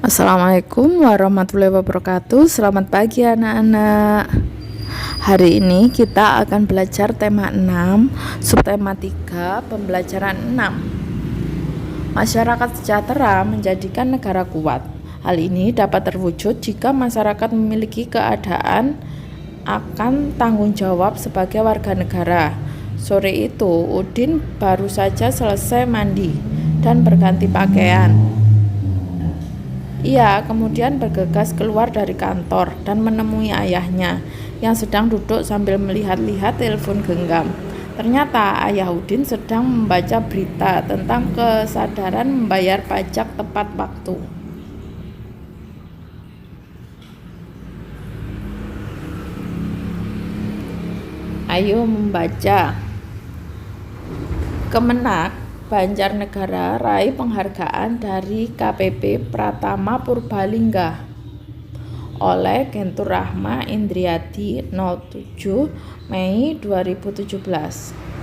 Assalamualaikum warahmatullahi wabarakatuh. Selamat pagi anak-anak. Hari ini kita akan belajar tema 6, subtema 3, pembelajaran 6. Masyarakat sejahtera menjadikan negara kuat. Hal ini dapat terwujud jika masyarakat memiliki keadaan akan tanggung jawab sebagai warga negara. Sore itu, Udin baru saja selesai mandi dan berganti pakaian. Ia kemudian bergegas keluar dari kantor dan menemui ayahnya yang sedang duduk sambil melihat-lihat telepon genggam. Ternyata ayah Udin sedang membaca berita tentang kesadaran membayar pajak tepat waktu. Ayo membaca. Kemenak Banjarnegara raih penghargaan dari KPP Pratama Purbalingga oleh Gentur Rahma Indriati 07 Mei 2017.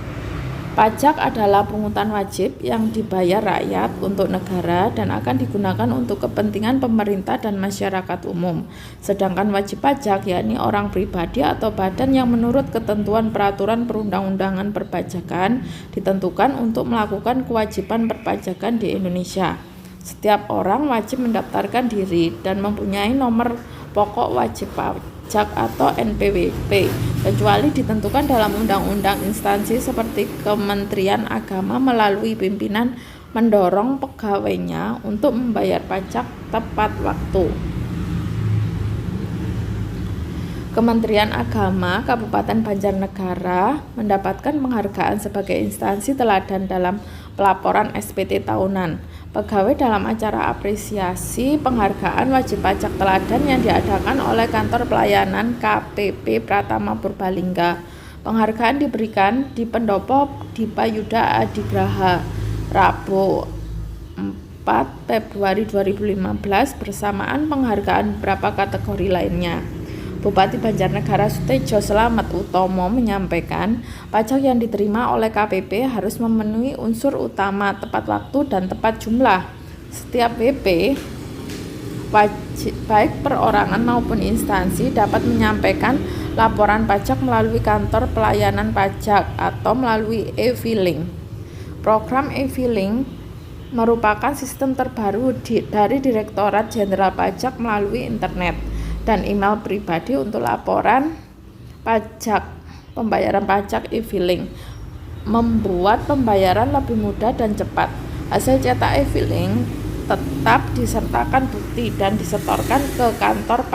Pajak adalah pungutan wajib yang dibayar rakyat untuk negara dan akan digunakan untuk kepentingan pemerintah dan masyarakat umum. Sedangkan wajib pajak yakni orang pribadi atau badan yang menurut ketentuan peraturan perundang-undangan perpajakan ditentukan untuk melakukan kewajiban perpajakan di Indonesia. Setiap orang wajib mendaftarkan diri dan mempunyai nomor pokok wajib pajak atau NPWP, kecuali ditentukan dalam undang-undang. Instansi seperti Kementerian Agama melalui pimpinan mendorong pegawainya untuk membayar pajak tepat waktu. Kementerian Agama Kabupaten Banjarnegara mendapatkan penghargaan sebagai instansi teladan dalam pelaporan SPT tahunan. Pegawai dalam acara apresiasi penghargaan wajib pajak teladan yang diadakan oleh Kantor Pelayanan KPP Pratama Purbalingga. Penghargaan diberikan di Pendopo Dipayuda Adigraha, Rabu 4 Februari 2015 bersamaan penghargaan beberapa kategori lainnya. Bupati Banjarnegara Sutejo Slamet Utomo menyampaikan, pajak yang diterima oleh KPP harus memenuhi unsur utama tepat waktu dan tepat jumlah. Setiap WP, baik perorangan maupun instansi, dapat menyampaikan laporan pajak melalui kantor pelayanan pajak atau melalui e-filing. Program e-filing merupakan sistem terbaru dari Direktorat Jenderal Pajak melalui internet dan email pribadi untuk laporan pajak. Pembayaran pajak e-filing membuat pembayaran lebih mudah dan cepat. Hasil cetak e-filing tetap disertakan bukti dan disetorkan ke kantor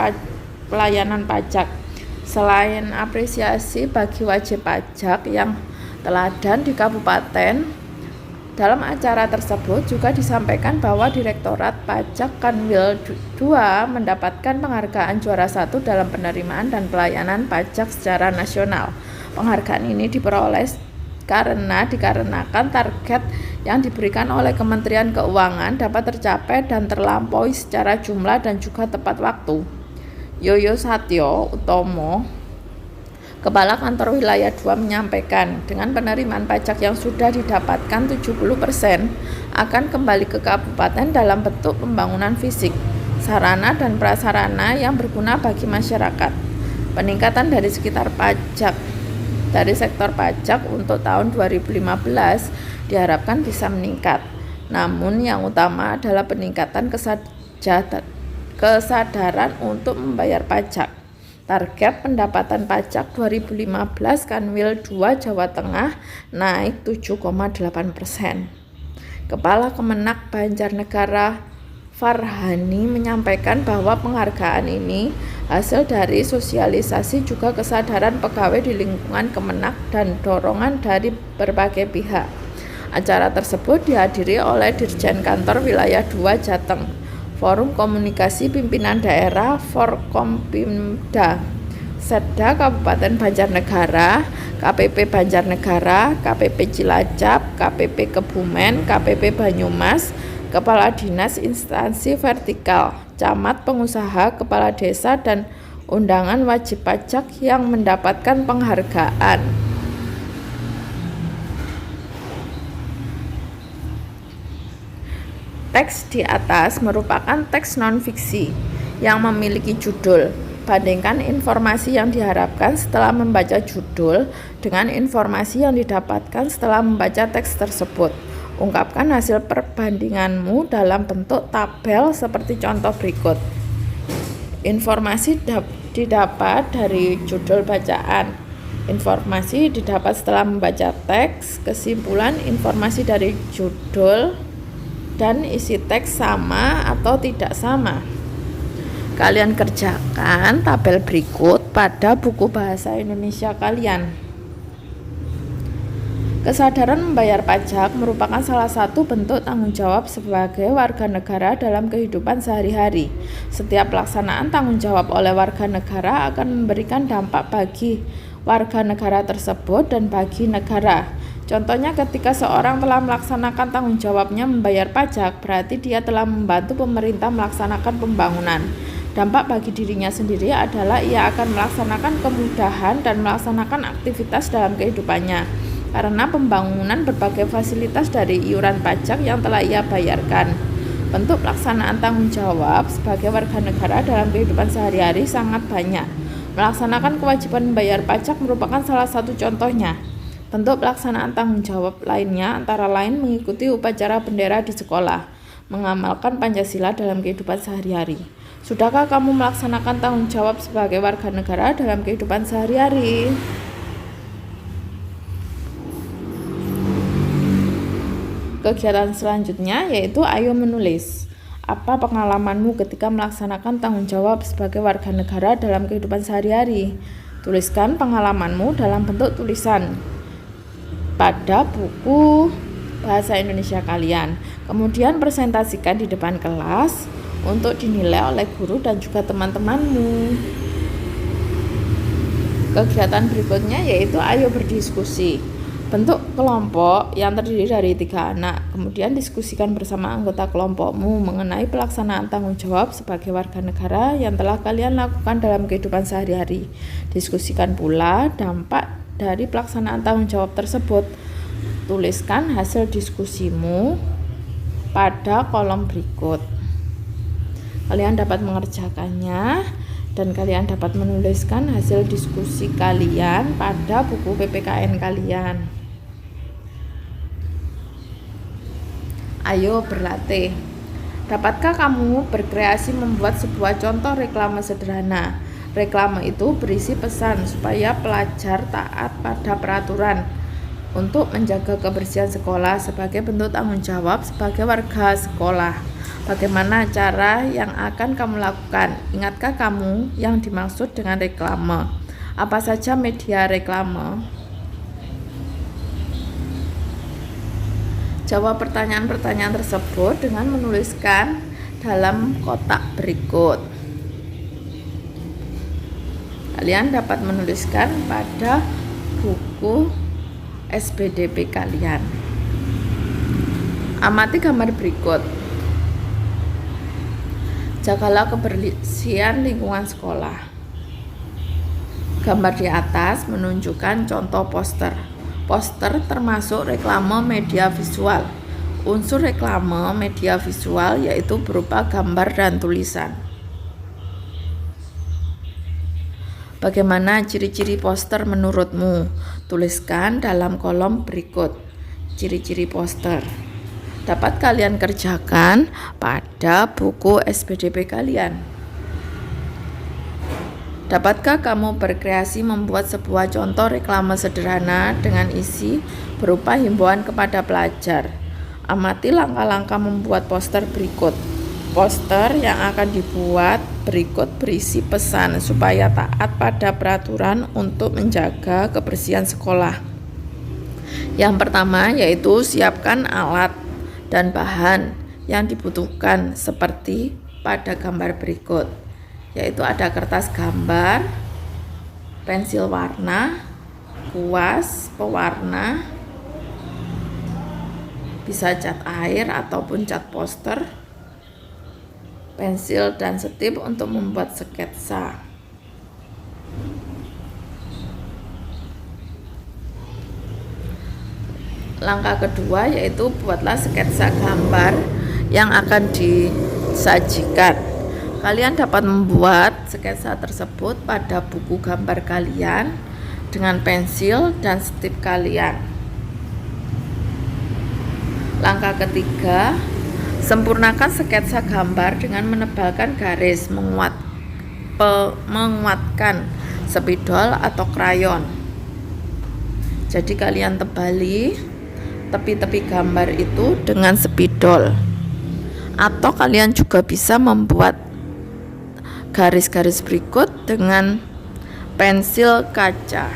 pelayanan pajak. Selain apresiasi bagi wajib pajak yang teladan di kabupaten, dalam acara tersebut juga disampaikan bahwa Direktorat Pajak Kanwil 2 mendapatkan penghargaan juara 1 dalam penerimaan dan pelayanan pajak secara nasional. Penghargaan ini diperoleh dikarenakan target yang diberikan oleh Kementerian Keuangan dapat tercapai dan terlampaui secara jumlah dan juga tepat waktu. Yoyo Satyo Utomo, Kepala Kantor Wilayah 2 menyampaikan, dengan penerimaan pajak yang sudah didapatkan 70% akan kembali ke kabupaten dalam bentuk pembangunan fisik, sarana dan prasarana yang berguna bagi masyarakat. Peningkatan dari sektor pajak untuk tahun 2015 diharapkan bisa meningkat. Namun yang utama adalah peningkatan kesadaran untuk membayar pajak. Target pendapatan pajak 2015 Kanwil 2 Jawa Tengah naik 7,8%. Kepala Kemenak Banjarnegara Farhani menyampaikan bahwa penghargaan ini hasil dari sosialisasi juga kesadaran pegawai di lingkungan Kemenak dan dorongan dari berbagai pihak. Acara tersebut dihadiri oleh Dirjen Kantor Wilayah 2 Jateng, Forum Komunikasi Pimpinan Daerah Forkompimda, Setda Kabupaten Banjarnegara, KPP Banjarnegara, KPP Cilacap, KPP Kebumen, KPP Banyumas, Kepala Dinas Instansi Vertikal, Camat Pengusaha, Kepala Desa, dan undangan wajib pajak yang mendapatkan penghargaan. Teks di atas merupakan teks non-fiksi yang memiliki judul. Bandingkan informasi yang diharapkan setelah membaca judul dengan informasi yang didapatkan setelah membaca teks tersebut. Ungkapkan hasil perbandinganmu dalam bentuk tabel seperti contoh berikut. Informasi didapat dari judul bacaan. Informasi didapat setelah membaca teks. Kesimpulan informasi dari judul dan isi teks sama atau tidak sama. Kalian kerjakan tabel berikut pada buku bahasa Indonesia kalian. Kesadaran membayar pajak merupakan salah satu bentuk tanggung jawab sebagai warga negara dalam kehidupan sehari-hari. Setiap pelaksanaan tanggung jawab oleh warga negara akan memberikan dampak bagi warga negara tersebut dan bagi negara. Contohnya, ketika seorang telah melaksanakan tanggung jawabnya membayar pajak, berarti dia telah membantu pemerintah melaksanakan pembangunan. Dampak bagi dirinya sendiri adalah ia akan melaksanakan kemudahan dan melaksanakan aktivitas dalam kehidupannya, karena pembangunan berbagai fasilitas dari iuran pajak yang telah ia bayarkan. Bentuk pelaksanaan tanggung jawab sebagai warga negara dalam kehidupan sehari-hari sangat banyak. Melaksanakan kewajiban membayar pajak merupakan salah satu contohnya. Bentuk pelaksanaan tanggung jawab lainnya antara lain mengikuti upacara bendera di sekolah, mengamalkan Pancasila dalam kehidupan sehari-hari. Sudahkah kamu melaksanakan tanggung jawab sebagai warga negara dalam kehidupan sehari-hari? Kegiatan selanjutnya yaitu ayo menulis. Apa pengalamanmu ketika melaksanakan tanggung jawab sebagai warga negara dalam kehidupan sehari-hari? Tuliskan pengalamanmu dalam bentuk tulisan pada buku bahasa Indonesia kalian. Kemudian presentasikan di depan kelas untuk dinilai oleh guru dan juga teman-temanmu. Kegiatan berikutnya yaitu ayo berdiskusi. Bentuk kelompok yang terdiri dari 3 anak. Kemudian diskusikan bersama anggota kelompokmu mengenai pelaksanaan tanggung jawab sebagai warga negara yang telah kalian lakukan dalam kehidupan sehari-hari. Diskusikan pula dampak dari pelaksanaan tanggung jawab tersebut. Tuliskan hasil diskusimu pada kolom berikut. Kalian dapat mengerjakannya dan kalian dapat menuliskan hasil diskusi kalian pada buku PPKN kalian. Ayo berlatih. Dapatkah kamu berkreasi membuat sebuah contoh reklame sederhana? Reklame itu berisi pesan supaya pelajar taat pada peraturan untuk menjaga kebersihan sekolah sebagai bentuk tanggung jawab sebagai warga sekolah. Bagaimana cara yang akan kamu lakukan? Ingatkah kamu yang dimaksud dengan reklame? Apa saja media reklame? Jawab pertanyaan-pertanyaan tersebut dengan menuliskan dalam kotak berikut. Kalian dapat menuliskan pada buku SPDP kalian. Amati gambar berikut. Jagalah kebersihan lingkungan sekolah. Gambar di atas menunjukkan contoh poster. Poster termasuk reklame media visual. Unsur reklame media visual yaitu berupa gambar dan tulisan. Bagaimana ciri-ciri poster menurutmu? Tuliskan dalam kolom berikut. Ciri-ciri poster dapat kalian kerjakan pada buku SPDP kalian. Dapatkah kamu berkreasi membuat sebuah contoh reklame sederhana dengan isi berupa himbauan kepada pelajar? Amati langkah-langkah membuat poster berikut. Poster yang akan dibuat berikut berisi pesan supaya taat pada peraturan untuk menjaga kebersihan sekolah. Yang pertama yaitu siapkan alat dan bahan yang dibutuhkan seperti pada gambar berikut, yaitu ada kertas gambar, pensil warna, kuas, pewarna, bisa cat air ataupun cat poster, pensil dan setip untuk membuat sketsa. Langkah kedua yaitu buatlah sketsa gambar yang akan disajikan. Kalian dapat membuat sketsa tersebut pada buku gambar kalian dengan pensil dan stip kalian. Langkah ketiga, sempurnakan sketsa gambar dengan menebalkan garis, menguatkan spidol atau krayon. Jadi kalian tebali tepi-tepi gambar itu dengan spidol, atau kalian juga bisa membuat garis-garis berikut dengan pensil kaca.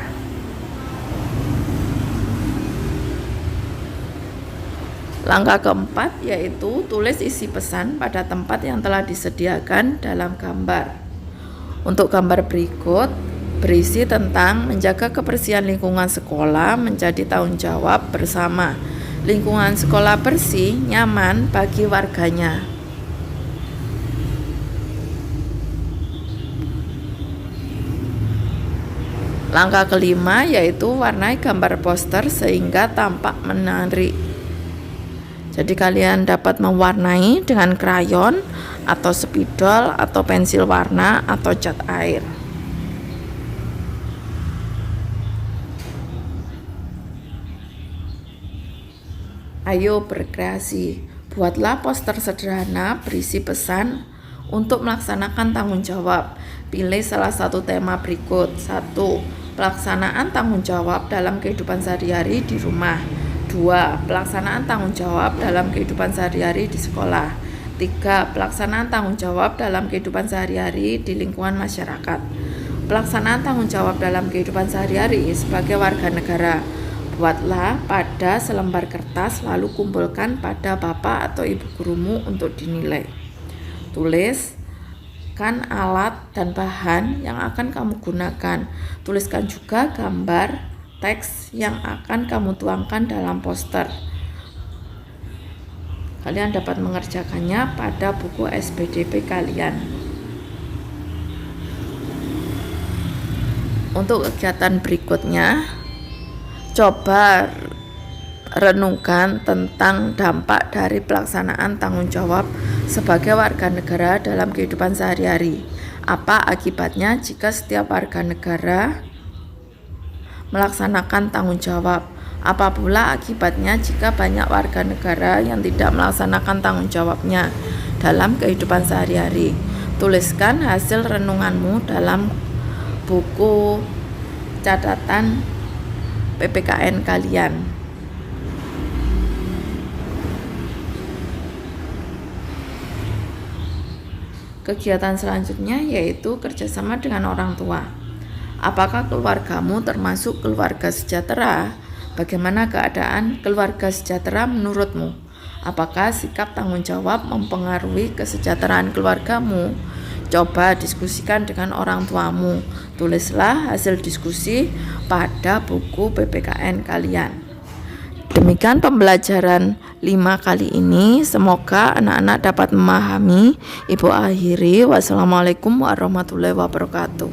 Langkah keempat yaitu tulis isi pesan pada tempat yang telah disediakan dalam gambar. Untuk gambar berikut berisi tentang menjaga kebersihan lingkungan sekolah menjadi tanggung jawab bersama. Lingkungan sekolah bersih, nyaman bagi warganya. Langkah kelima yaitu warnai gambar poster sehingga tampak menarik. Jadi kalian dapat mewarnai dengan krayon atau spidol atau pensil warna atau cat air. Ayo berkreasi, buatlah poster sederhana berisi pesan untuk melaksanakan tanggung jawab. Pilih salah satu tema berikut. 1. Pelaksanaan tanggung jawab dalam kehidupan sehari-hari di rumah. 2. Pelaksanaan tanggung jawab dalam kehidupan sehari-hari di sekolah. 3. Pelaksanaan tanggung jawab dalam kehidupan sehari-hari di lingkungan masyarakat. Pelaksanaan tanggung jawab dalam kehidupan sehari-hari sebagai warga negara. Buatlah pada selembar kertas lalu kumpulkan pada bapak atau ibu gurumu untuk dinilai. Tuliskan alat dan bahan yang akan kamu gunakan. Tuliskan juga gambar teks yang akan kamu tuangkan dalam poster. Kalian dapat mengerjakannya pada buku SPDP kalian. Untuk kegiatan berikutnya, coba renungkan tentang dampak dari pelaksanaan tanggung jawab sebagai warga negara dalam kehidupan sehari-hari. Apa akibatnya jika setiap warga negara melaksanakan tanggung jawab? Apa pula akibatnya jika banyak warga negara yang tidak melaksanakan tanggung jawabnya dalam kehidupan sehari-hari? Tuliskan hasil renunganmu dalam buku catatan PPKN kalian. Kegiatan selanjutnya yaitu kerjasama dengan orang tua. Apakah keluargamu termasuk keluarga sejahtera? Bagaimana keadaan keluarga sejahtera menurutmu? Apakah sikap tanggung jawab mempengaruhi kesejahteraan keluargamu? Coba diskusikan dengan orang tuamu. Tulislah hasil diskusi pada buku PPKN kalian. Demikian pembelajaran 5 kali ini. Semoga anak-anak dapat memahami. Ibu akhiri. Wassalamualaikum warahmatullahi wabarakatuh.